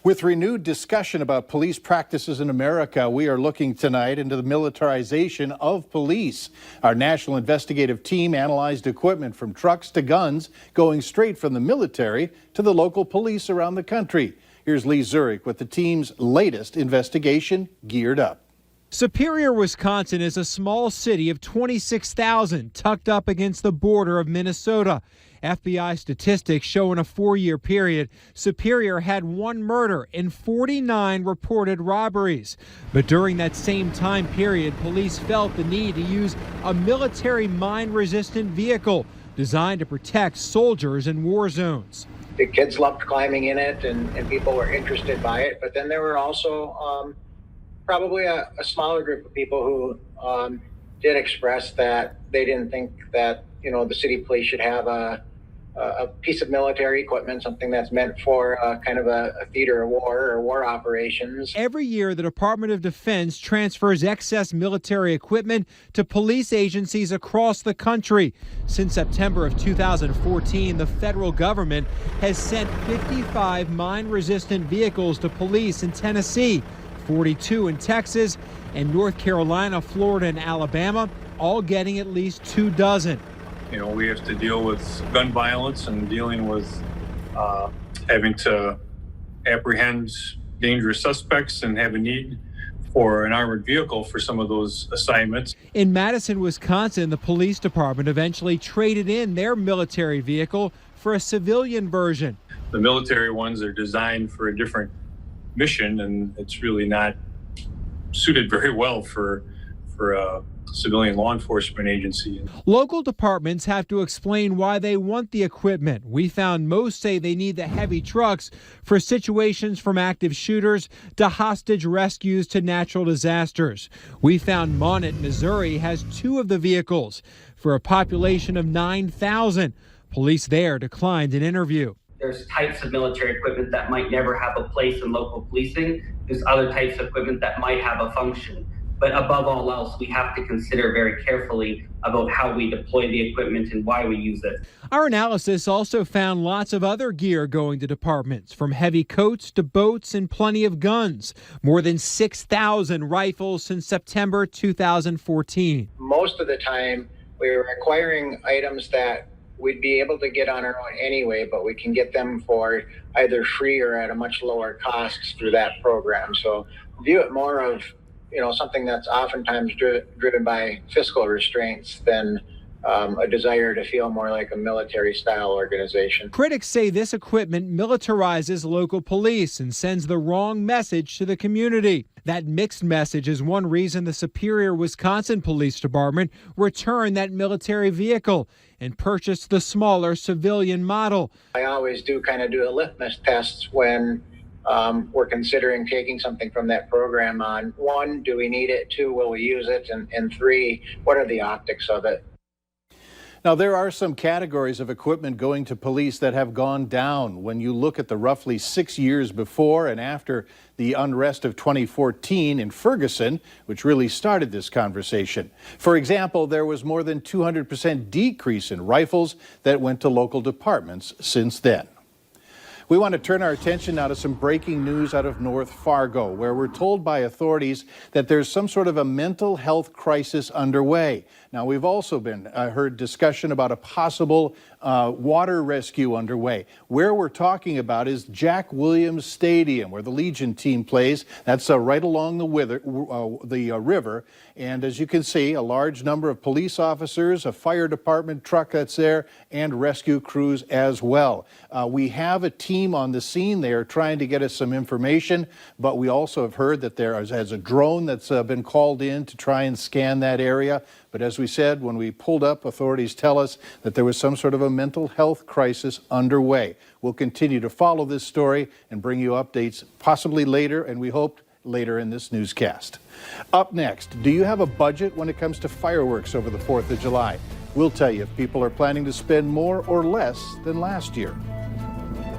With renewed discussion about police practices in America, we are looking tonight into the militarization of police. Our National Investigative Team analyzed equipment from trucks to guns, going straight from the military to the local police around the country. Here's Lee Zurich with the team's latest investigation, Geared Up. Superior, Wisconsin is a small city of 26,000 tucked up against the border of Minnesota. FBI statistics show in a 4-year period, Superior had 1 murder and 49 reported robberies. But during that same time period, police felt the need to use a military mine-resistant vehicle designed to protect soldiers in war zones. The kids loved climbing in it and people were interested by it, but then there were also probably a smaller group of people who did express that they didn't think that, the city police should have a piece of military equipment, something that's meant for kind of a theater of war or war operations. Every year, the Department of Defense transfers excess military equipment to police agencies across the country. Since September of 2014, the federal government has sent 55 mine-resistant vehicles to police in Tennessee, 42 in Texas, and North Carolina, Florida, and Alabama, all getting at least 2 dozen. We have to deal with gun violence and dealing with having to apprehend dangerous suspects and have a need for an armored vehicle for some of those assignments. In Madison, Wisconsin, the police department eventually traded in their military vehicle for a civilian version. The military ones are designed for a different mission, and it's really not suited very well for a civilian law enforcement agency. Local departments have to explain why they want the equipment. We found most say they need the heavy trucks for situations from active shooters to hostage rescues to natural disasters. We found Monett, Missouri has 2 of the vehicles for a population of 9,000. Police there declined an interview. There's types of military equipment that might never have a place in local policing. There's other types of equipment that might have a function. But above all else, we have to consider very carefully about how we deploy the equipment and why we use it. Our analysis also found lots of other gear going to departments, from heavy coats to boats and plenty of guns. More than 6,000 rifles since September 2014. Most of the time, we were acquiring items that we'd be able to get on our own anyway, but we can get them for either free or at a much lower cost through that program. So view it more of something that's oftentimes driven by fiscal restraints than a desire to feel more like a military-style organization. Critics say this equipment militarizes local police and sends the wrong message to the community. That mixed message is one reason the Superior, Wisconsin Police Department returned that military vehicle and purchased the smaller civilian model. I always do kind of do a litmus test when we're considering taking something from that program on. 1, do we need it? 2, will we use it? And 3, what are the optics of it? Now, there are some categories of equipment going to police that have gone down when you look at the roughly 6 years before and after the unrest of 2014 in Ferguson, which really started this conversation. For example, there was more than 200% decrease in rifles that went to local departments since then. We want to turn our attention now to some breaking news out of North Fargo, where we're told by authorities that there's some sort of a mental health crisis underway. Now, we've also heard discussion about a possible water rescue underway. Where we're talking about is Jack Williams Stadium, where the Legion team plays. That's right along the river. And as you can see, a large number of police officers, a fire department truck that's there, and rescue crews as well. We have a team on the scene there trying to get us some information, but we also have heard that there is a drone that's been called in to try and scan that area. But as we said, when we pulled up, authorities tell us that there was some sort of a mental health crisis underway. We'll continue to follow this story and bring you updates possibly later, and we hope later in this newscast. Up next, do you have a budget when it comes to fireworks over the 4th of July? We'll tell you if people are planning to spend more or less than last year.